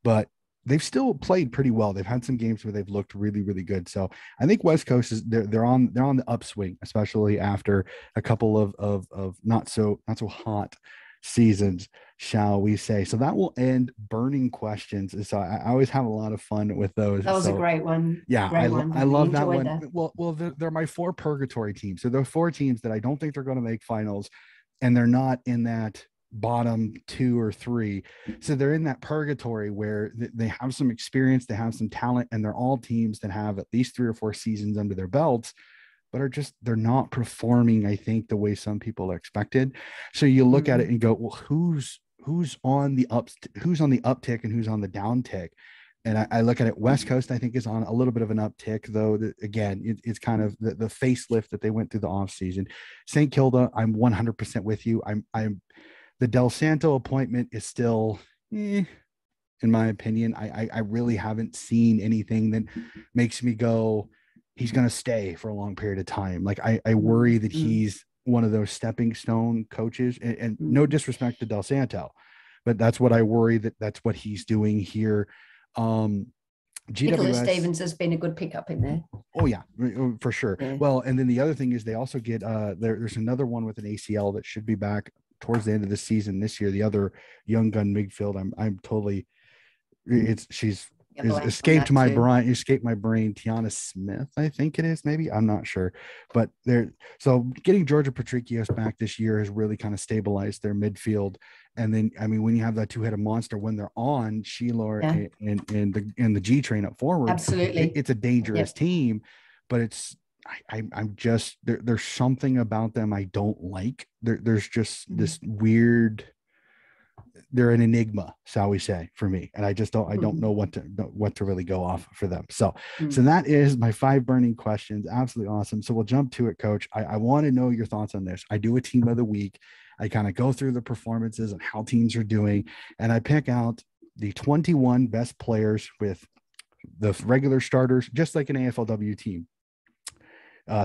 but they've still played pretty well. They've had some games where they've looked really, really good. So I think West Coast is they're on the upswing, especially after a couple of not so hot seasons, shall we say. So that will end burning questions. So I always have a lot of fun with those. That was a great one. Yeah, great one. I love that one. Well, they're my 4 purgatory teams. So they're 4 teams that I don't think they're going to make finals, and they're not in that bottom 2 or 3. So they're in that purgatory where they have some experience, they have some talent, and they're all teams that have at least 3 or 4 seasons under their belts, but they're not performing, I think, the way some people expected. So you look at it and go, well, who's on the uptick and who's on the downtick? And I look at it, West Coast, I think, is on a little bit of an uptick, though. Again, it's kind of the facelift that they went through the offseason. St. Kilda, I'm 100% with you. I'm the Del Santo appointment is still, in my opinion. I really haven't seen anything that makes me go, he's going to stay for a long period of time. Like I worry that he's one of those stepping stone coaches, and no disrespect to Del Santo, but that's what I worry that's what he's doing here. GWS, Nicholas Stevens has been a good pickup in there. Oh yeah, for sure. Yeah. Well, and then the other thing is they also get there's another one with an ACL that should be back towards the end of the season this year. The other young gun midfield, I'm totally, she's escaped my brain. Tiana Smith, I think it is. Maybe, I'm not sure, but so getting Georgia Patricios back this year has really kind of stabilized their midfield. And then, I mean, when you have that 2-headed monster, when they're on Sheila and the G train up forward, absolutely, it's a dangerous team. But it's I'm just there's something about them I don't like. There's just this weird. They're an enigma, shall we say, for me, and I don't know what to really go off for them. So that is my 5 burning questions. Absolutely awesome. So we'll jump to it, Coach. I want to know your thoughts on this. I do a team of the week. I kind of go through the performances and how teams are doing, and I pick out the 21 best players with the regular starters, just like an AFLW team.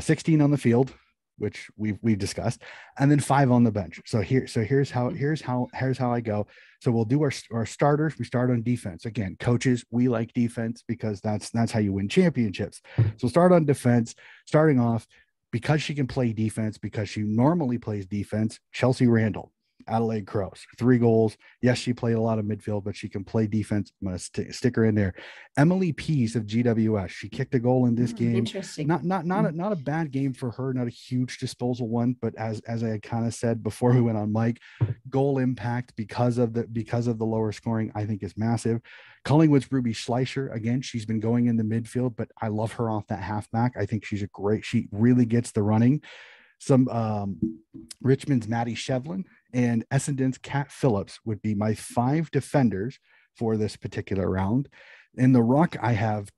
16 on the field, which we've discussed, and then 5 on the bench. So here's how I go. So we'll do our starters. We start on defense. Again, coaches, we like defense because that's how you win championships. So start on defense, starting off, because she can play defense, because she normally plays defense, Chelsea Randall, Adelaide Crows, 3 goals. Yes, she played a lot of midfield, but she can play defense. I'm going to stick her in there. Emily Pease of GWS. She kicked a goal in this game. Interesting. Not a bad game for her. Not a huge disposal one, but as I had kind of said before we went on mic, goal impact because of the lower scoring, I think, is massive. Collingwood's Ruby Schleicher. Again, she's been going in the midfield, but I love her off that halfback. I think she really gets the running. Some Richmond's Maddie Shevlin and Essendon's Kat Phillips would be my 5 defenders for this particular round. In the ruck, I have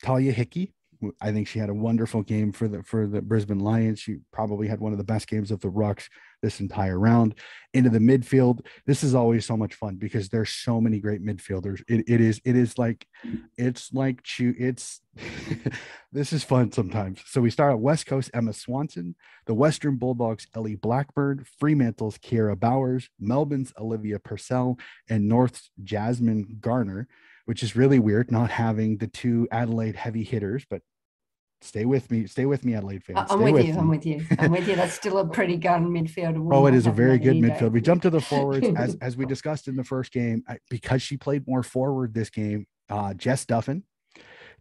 Talia Hickey. I think she had a wonderful game for the Brisbane Lions. She probably had one of the best games of the rucks this entire round. Into the midfield, this is always so much fun because there's so many great midfielders. This is fun sometimes. So we start at West Coast, Emma Swanson, the Western Bulldogs, Ellie Blackburn, Fremantle's Kiera Bowers, Melbourne's Olivia Purcell, and North's Jasmine Garner, which is really weird not having the 2 Adelaide heavy hitters, but Stay with me. Stay with me, Adelaide fans. I'm Stay with you. with I'm me. with you. I'm with you. That's still a pretty gun midfield. I will Oh, it not is a have very that good any day midfield. We from jump to the forwards you. as we discussed in the first game, because she played more forward this game. Jess Duffin,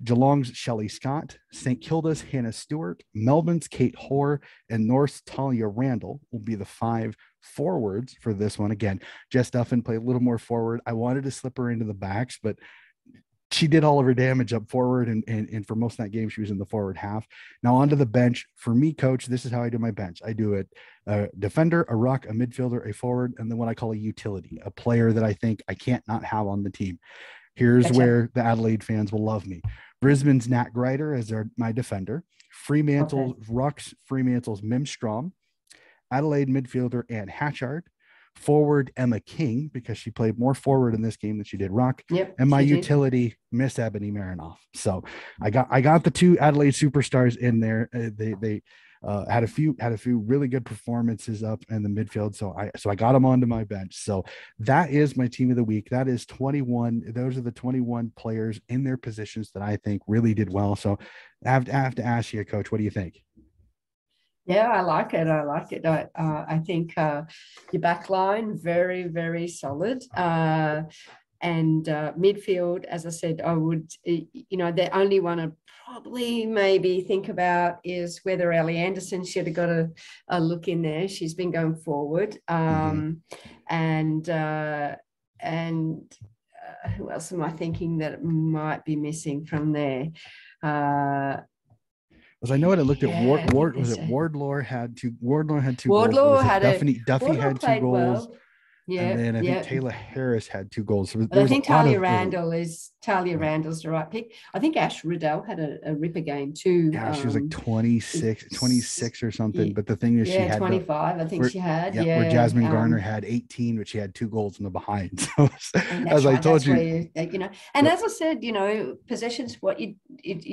Geelong's Shelley Scott, St. Kilda's Hannah Stewart, Melbourne's Kate Hoare, and North's Talia Randall will be the 5 forwards for this one. Again, Jess Duffin played a little more forward. I wanted to slip her into the backs, but she did all of her damage up forward, and for most of that game she was in the forward half. Now onto the bench. For me, coach, this is how I do my bench. I do a defender, a ruck, a midfielder, a forward, and then what I call a utility, a player that I think I can't not have on the team. Here's Gotcha. where the Adelaide fans will love me. Brisbane's Nat Grider as my defender, Fremantle rucks, Fremantle's Mim Strom, Adelaide midfielder Anne Hatchard, forward Emma King, because she played more forward in this game than she did ruck. Yep, and my utility, Miss Ebony Marinoff. So I got the 2 Adelaide superstars in there. They had a few really good performances up in the midfield. So I got them onto my bench. So that is my team of the week. That is 21. Those are the 21 players in their positions that I think really did well. So I have to ask you, Coach, what do you think? Yeah, I like it. I like it. I think your back line, very, very solid. And midfield, as I said, I would, the only one I'd probably maybe think about is whether Ellie Anderson should have got a look in there. She's been going forward. And who else am I thinking that might be missing from there? Was I know it. I looked at Ward. Was it Wardlaw had 2? Wardlaw had 2 goals. Wardlaw had Duffy had 2 goals. Well. Yeah, and then I think Taylor Harris had 2 goals. So I think Talia Randall's the right pick. I think Ash Riddell had a ripper game too. Yeah, she was like 26 or something. But the thing is, she had 25. I think she had. Yeah, where Jasmine Garner had 18, but she had 2 goals in the behind. So as right, I told you, and as I said, possessions. What you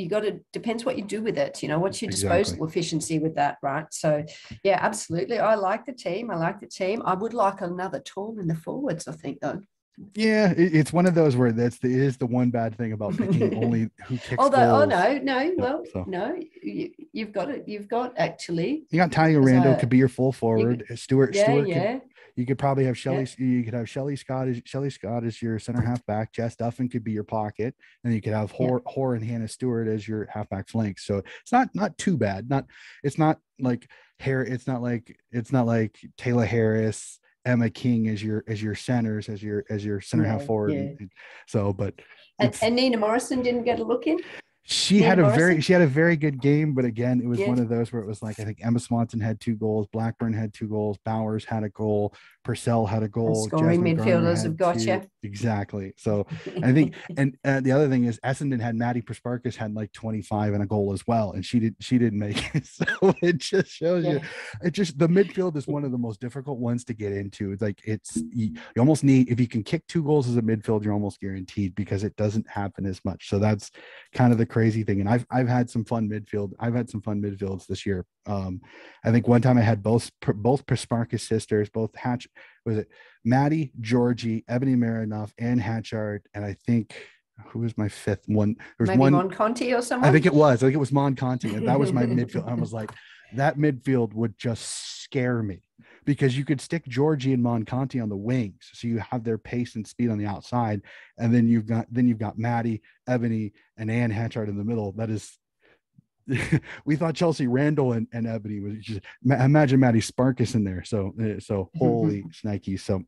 got to depends what you do with it. What's your disposal efficiency with that, right? So yeah, absolutely. I like the team. I would like another tall in the forwards, I think, though. Yeah, it's one of those where it is the one bad thing about picking only who kicks goals. No, you've got it. You've got actually. You got Talia Randall could be your full forward. Stewart. Yeah. You could probably have Shelley. Yeah. You could have Shelley Scott as your center half back. Jess Duffin could be your pocket, and you could have Hoare and Hannah Stewart as your halfback flanks. So it's not too bad. It's not like Taylor Harris, Emma King as your centers, as your center half forward. Yeah. But Nina Morrison didn't get a look in. She had a very good game, but again, it was one of those where it was like, I think Emma Swanson had 2 goals, Blackburn had 2 goals, Bowers had a goal, Purcell had a goal. Scoring midfielders have got you. Exactly. So I think, and the other thing is Essendon had Maddie Prasparkas had like 25 and a goal as well, and she didn't make it. So it just shows you, the midfield is one of the most difficult ones to get into. It's like you almost need, if you can kick 2 goals as a midfield, you're almost guaranteed, because it doesn't happen as much. So that's kind of the crazy thing. And I've had some fun midfield. I've had some fun midfields this year. I think one time I had both Prasparkas sisters, both was it Maddie, Georgie, Ebony Marinoff, and Hatchard, and I think who was my 5th one? There was maybe one Monconti or someone. I think it was Monconti, and that was my midfield. I was like, that midfield would just scare me, because you could stick Georgie and Monconti on the wings, so you have their pace and speed on the outside, and then you've got Maddie, Ebony, and Anne Hatchard in the middle. That is. We thought Chelsea Randall and Ebony was just, imagine Maddie Sparkus in there. So holy snikey. So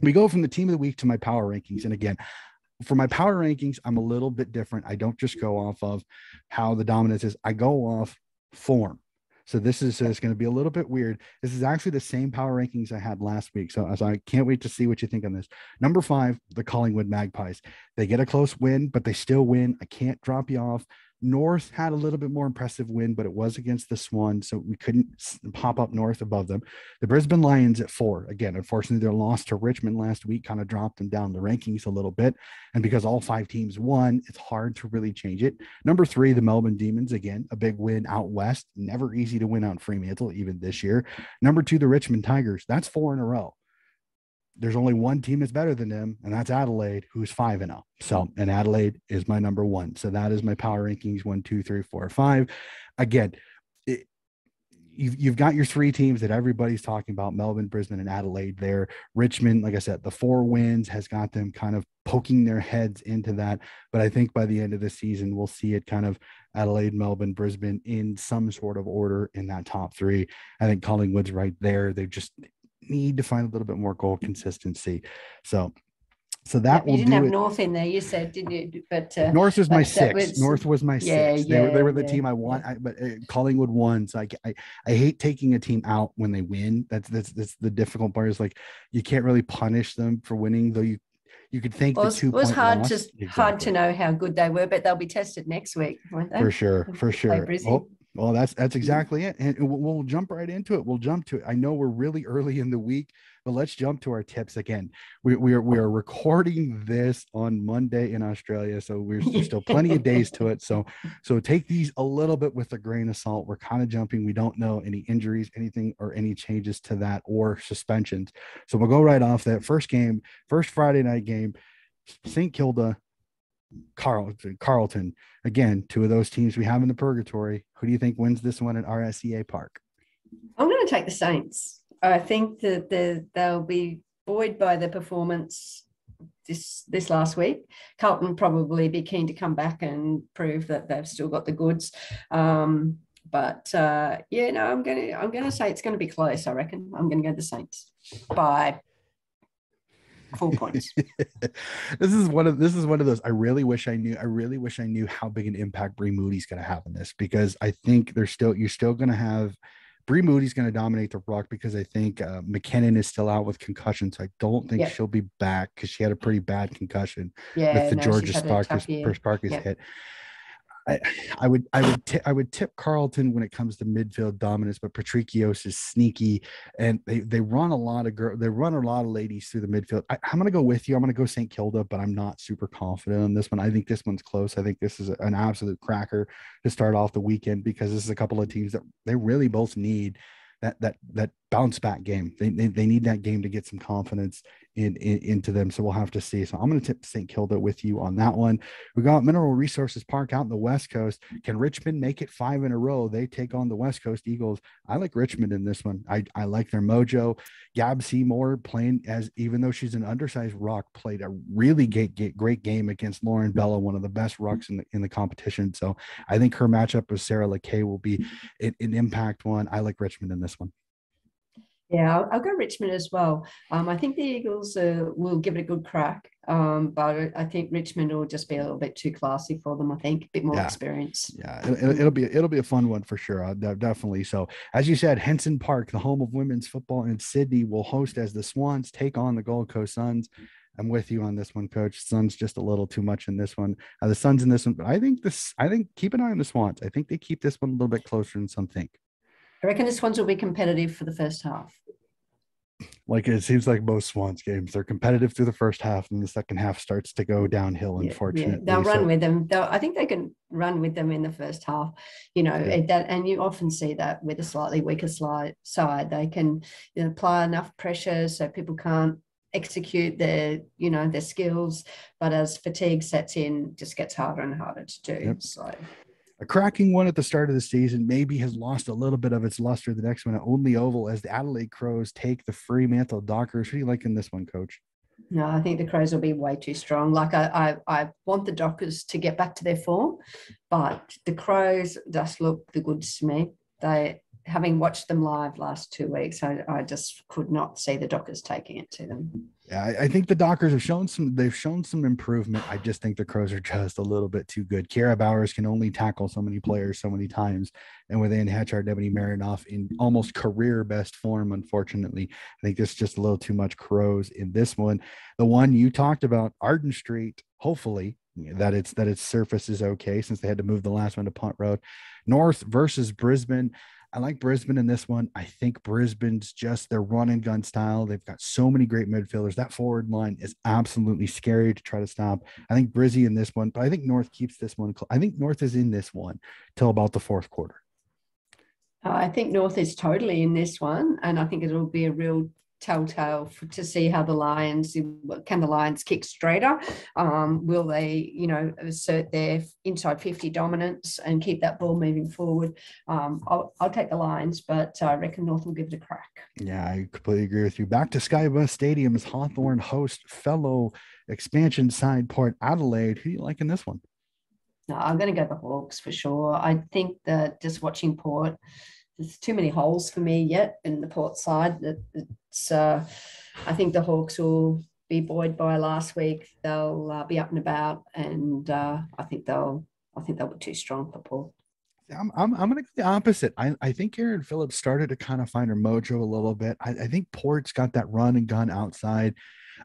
we go from the team of the week to my power rankings. And again, for my power rankings, I'm a little bit different. I don't just go off of how the dominance is. I go off form. So this is going to be a little bit weird. This is actually the same power rankings I had last week. So I can't wait to see what you think on this. Number 5, the Collingwood Magpies. They get a close win, but they still win. I can't drop you off. North had a little bit more impressive win, but it was against the Swans, so we couldn't pop up North above them. The Brisbane Lions at 4. Again, unfortunately, their loss to Richmond last week kind of dropped them down the rankings a little bit. And because all 5 teams won, it's hard to really change it. Number 3, the Melbourne Demons. Again, a big win out west. Never easy to win out in Fremantle, even this year. Number 2, the Richmond Tigers. That's 4 in a row. there's only one team that's better than them, and that's Adelaide, who's 5-0. So, and Adelaide is my number one. So that is my power rankings: 1, 2, 3, 4, 5. Again, you've got your three teams that everybody's talking about: Melbourne, Brisbane, and Adelaide there. Richmond, like I said, the 4 wins has got them kind of poking their heads into that. But I think by the end of the season, we'll see it kind of Adelaide, Melbourne, Brisbane in some sort of order in that top 3. I think Collingwood's right there. They just need to find a little bit more goal consistency. So that will do it. You didn't have North in there, you said, didn't you? But North was my 6. North was my 6. They were the team I want. But Collingwood won. So I hate taking a team out when they win. That's the difficult part, is like you can't really punish them for winning, though you could think the 2 point loss. It was hard to know how good they were, but they'll be tested next week, won't they? For sure. Well, that's exactly it. And we'll jump right into it. We'll jump to it. I know we're really early in the week, but let's jump to our tips again. We are recording this on Monday in Australia, so there's still plenty of days to it. So take these a little bit with a grain of salt. We're kind of jumping. We don't know any injuries, anything, or any changes to that, or suspensions. So we'll go right off that first Friday night game, St. Kilda, Carlton. Again, 2 of those teams we have in the purgatory. Who do you think wins this one at RSEA Park? I'm going to take the Saints. I think that they'll be buoyed by the performance this last week. Carlton probably be keen to come back and prove that they've still got the goods. I'm going to say it's going to be close. I reckon I'm going to go the Saints by 4 points. This is one of those. I really wish I knew how big an impact Bree Moody's going to have in this, because I think you're still going to have Bree Moody's going to dominate the rock, because I think McKinnon is still out with concussion. So I don't think she'll be back, because she had a pretty bad concussion with the Georgia Sparkers hit. I would tip Carlton when it comes to midfield dominance, but Patricios is sneaky, and they run a lot of ladies through the midfield. I'm going to go with you. I'm going to go St. Kilda, but I'm not super confident on this one. I think this one's close. I think this is an absolute cracker to start off the weekend, because this is a couple of teams that they really both need that bounce back game. They need that game to get some confidence into them. So we'll have to see. So I'm going to tip St. Kilda with you on that one. We got Mineral Resources Park out in the West Coast. Can Richmond make it 5 in a row? They take on the West Coast Eagles. I like Richmond in this one. I like their mojo. Gab Seymour playing, as even though she's an undersized rock, played a really great game against Lauren Bella, one of the best rocks in the competition. So I think her matchup with Sarah LeKay will be an impact one. I like Richmond in this one. Yeah, I'll go Richmond as well. I think the Eagles will give it a good crack, but I think Richmond will just be a little bit too classy for them. I think a bit more experience. Yeah, it'll be a fun one for sure. Definitely. So, as you said, Henson Park, the home of women's football in Sydney, will host as the Swans take on the Gold Coast Suns. I'm with you on this one, Coach. Suns just a little too much in this one. The Suns in this one, but I think keep an eye on the Swans. I think they keep this one a little bit closer than some think. I reckon the Swans will be competitive for the first half. Like it seems like most Swans games, they're competitive through the first half, and the second half starts to go downhill. Unfortunately, they'll run with them. I think they can run with them in the first half. And you often see that with a slightly weaker side, they can apply enough pressure so people can't execute their skills. But as fatigue sets in, it just gets harder and harder to do. Yep. So. A cracking one at the start of the season, maybe has lost a little bit of its luster. The next one at Only Oval, as the Adelaide Crows take the Fremantle Dockers. What do you like in this one, Coach? No, I think the Crows will be way too strong. Like I want the Dockers to get back to their form, but the Crows just look the goods to me. Having watched them live last 2 weeks, I just could not see the Dockers taking it to them. Yeah, I think the Dockers have shown some improvement. I just think the Crows are just a little bit too good. Kara Bowers can only tackle so many players so many times. And with Ann Hatchard, Ebony Marinoff in almost career best form, unfortunately, I think there's just a little too much Crows in this one. The one you talked about, Arden Street, hopefully that its surface is okay, since they had to move the last one to Punt Road. North versus Brisbane. I like Brisbane in this one. I think Brisbane's just their run and gun style. They've got so many great midfielders. That forward line is absolutely scary to try to stop. I think Brizzy in this one, but I think North keeps this one. I think North is in this one till about the fourth quarter. I think North is totally in this one, and I think it'll be a real telltale to see how the Lions, can the Lions kick straighter? Will they, assert their inside 50 dominance and keep that ball moving forward? I'll take the Lions, but I reckon North will give it a crack. Yeah, I completely agree with you. Back to Skybus Stadium as Hawthorn host fellow expansion side Port Adelaide. Who do you like in this one? No, I'm going to go the Hawks for sure. I think that just watching Port, there's too many holes for me yet in the Port side. It's, I think the Hawks will be buoyed by last week. They'll be up and about, and I think they'll be too strong for Port. I'm going to go the opposite. I think Aaron Phillips started to kind of find her mojo a little bit. I think Port's got that run and gun outside.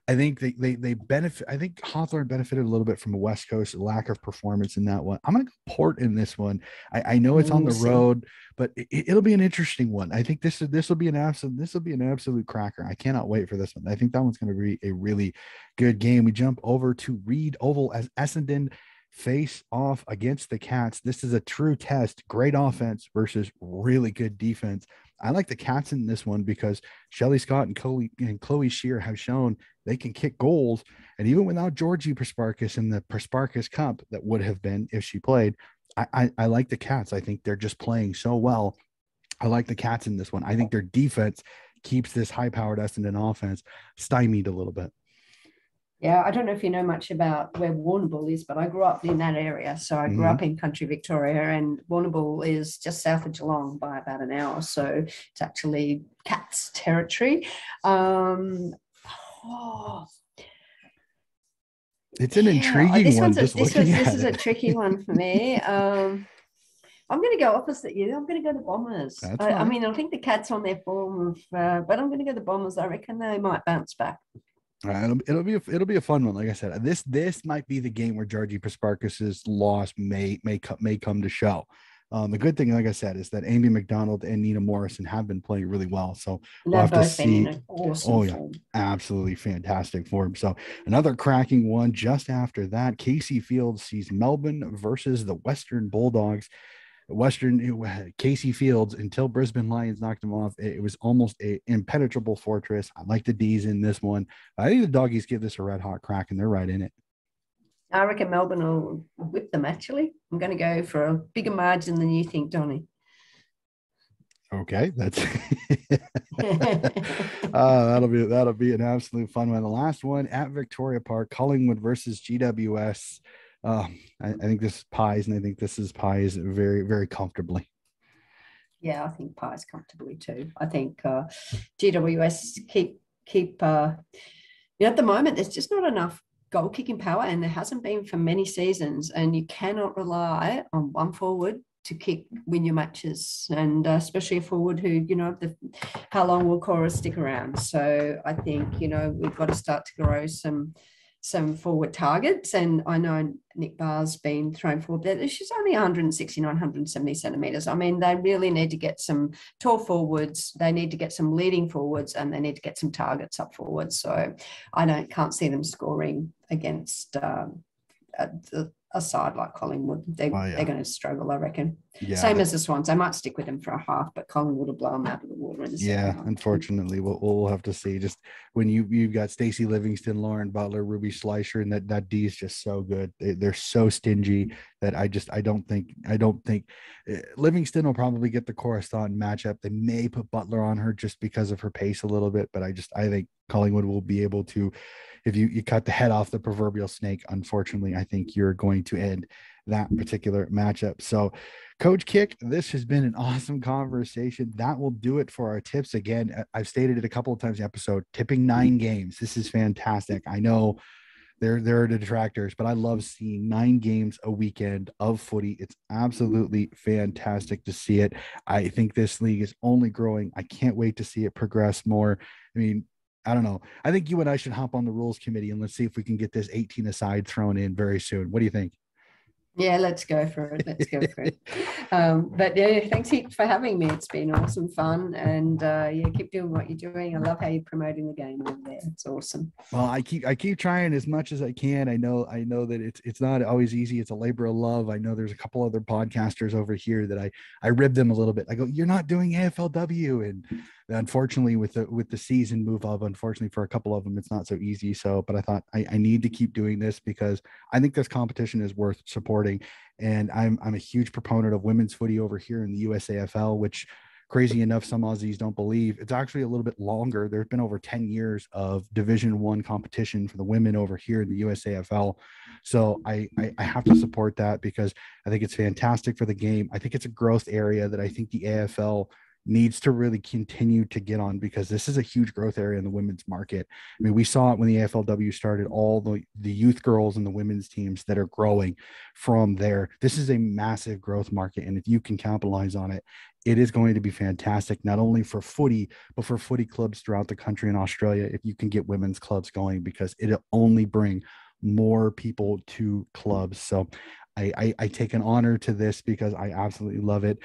I think they benefit. I think Hawthorn benefited a little bit from a West Coast lack of performance in that one. I'm going to go Port in this one. I know it's on the road, but it'll be an interesting one. I think this will be an absolute cracker. I cannot wait for this one. I think that one's going to be a really good game. We jump over to Reed Oval as Essendon face off against the Cats. This is a true test. Great offense versus really good defense. I like the Cats in this one because Shelley Scott and Chloe Shear have shown they can kick goals. And even without Georgie Prasparkas in the Prasparkas Cup, that would have been if she played, I like the Cats. I think they're just playing so well. I like the Cats in this one. I think their defense keeps this high-powered Essendon offense stymied a little bit. Yeah, I don't know if you know much about where Warrnambool is, but I grew up in that area. So I grew up in country Victoria, and Warrnambool is just south of Geelong by about an hour. So it's actually Cats territory. It's an intriguing one. This is a tricky one for me. I'm going to go opposite you. I'm going to go the Bombers. I mean, I think the Cats on their form, but I'm going to go the Bombers. I reckon they might bounce back. It'll be a fun one. Like I said, this might be the game where Georgie Prasparkas's loss may come to show. The good thing, like I said, is that Amy McDonald and Nina Morrison have been playing really well. So we'll have to see. Awesome absolutely fantastic form. So another cracking one just after that. Casey Fields sees Melbourne versus the Western Bulldogs. Casey Fields, until Brisbane Lions knocked him off, it was almost a impenetrable fortress. I like the D's in this one. I think the Doggies give this a red hot crack, and they're right in it. I reckon Melbourne will whip them, actually. I'm going to go for a bigger margin than you think, Donnie. Okay, that's that'll be an absolute fun one. The last one at Victoria Park, Collingwood versus GWS. I think this is Pies, and I think this is Pies very, very comfortably. Yeah, I think Pies comfortably too. I think GWS keep at the moment, there's just not enough goal kicking power, and there hasn't been for many seasons, and you cannot rely on one forward to win your matches, and especially a forward who, how long will Cora stick around? So I think, we've got to start to grow some forward targets. And I know Nick Barr's been thrown forward there. She's only 169, 170 centimetres. I mean, they really need to get some tall forwards. They need to get some leading forwards, and they need to get some targets up forward. So I can't see them scoring against a side like Collingwood. They're going to struggle, I reckon. Yeah, same as the Swans. They might stick with them for a half, but Collingwood will blow them out of the water. Unfortunately, we'll have to see. Just when you've got Stacey Livingston, Lauren Butler, Ruby Schleicher, and that D is just so good. They're so stingy that I don't think Livingston will probably get the Coruscant matchup. They may put Butler on her just because of her pace a little bit, but I think Collingwood will be able to. If you cut the head off the proverbial snake, unfortunately, I think you're going to end that particular matchup. So, Coach Kick, this has been an awesome conversation. That will do it for our tips. Again, I've stated it a couple of times in the episode, tipping 9 games. This is fantastic. I know there are the detractors, but I love seeing 9 games a weekend of footy. It's absolutely fantastic to see it. I think this league is only growing. I can't wait to see it progress more. I mean, I don't know. I think you and I should hop on the rules committee and let's see if we can get this 18-a-side thrown in very soon. What do you think? Yeah, let's go for it. But yeah, thanks for having me. It's been awesome fun, and keep doing what you're doing. I love how you're promoting the game over there. It's awesome. Well, I keep trying as much as I can. I know that it's not always easy. It's a labor of love. I know there's a couple other podcasters over here that I rib them a little bit. I go, you're not doing AFLW, and unfortunately with the season move up, unfortunately for a couple of them, it's not so easy. So, but I thought I need to keep doing this because I think this competition is worth supporting. And I'm a huge proponent of women's footy over here in the USAFL, which crazy enough, some Aussies don't believe it's actually a little bit longer. There's been over 10 years of Division I competition for the women over here in the USAFL. So I have to support that because I think it's fantastic for the game. I think it's a growth area that I think the AFL needs to really continue to get on, because this is a huge growth area in the women's market. I mean, we saw it when the AFLW started, all the youth girls and the women's teams that are growing from there. This is a massive growth market. And if you can capitalize on it, it is going to be fantastic, not only for footy, but for footy clubs throughout the country in Australia, if you can get women's clubs going, because it'll only bring more people to clubs. So I take an honor to this because I absolutely love it.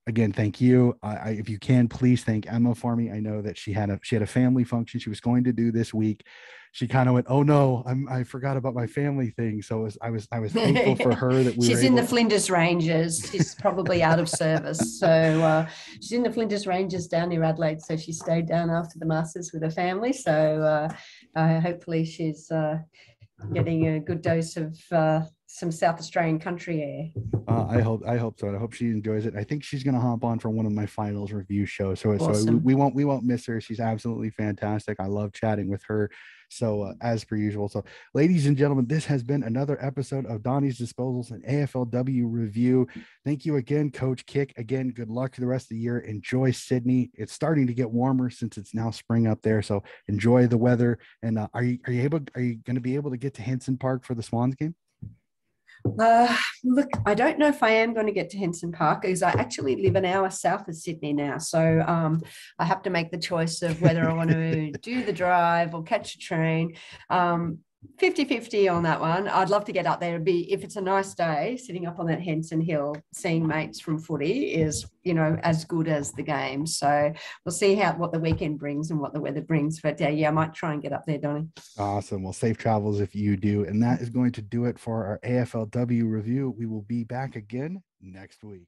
Again, thank you. If you can, please thank Emma for me. I know that she had a family function she was going to do this week. She kind of went, "Oh no, I forgot about my family thing." So I was thankful for her that we were She's in able. the Flinders Rangers. She's probably out of service. So she's in the Flinders Rangers down near Adelaide. So she stayed down after the Masters with her family. So hopefully she's getting a good dose of some South Australian country air. I hope so. I hope she enjoys it. I think she's going to hop on for one of my finals review shows. So Awesome. we won't miss her. She's absolutely fantastic. I love chatting with her. So as per usual. So ladies and gentlemen, this has been another episode of Donnie's Disposals and AFLW review. Thank you again, Coach Kick. Again, good luck for the rest of the year. Enjoy Sydney. It's starting to get warmer since it's now spring up there. So enjoy the weather. And are you going to be able to get to Henson Park for the Swans game? Look, I don't know if I am going to get to Henson Park, because I actually live an hour south of Sydney now. So I have to make the choice of whether I want to do the drive or catch a train. 50-50 on that one. I'd love to get up there and be, if it's a nice day, sitting up on that Henson Hill, seeing mates from footy is, as good as the game. So we'll see what the weekend brings and what the weather brings. But yeah, I might try and get up there, Donnie. Awesome. Well, safe travels if you do. And that is going to do it for our AFLW review. We will be back again next week.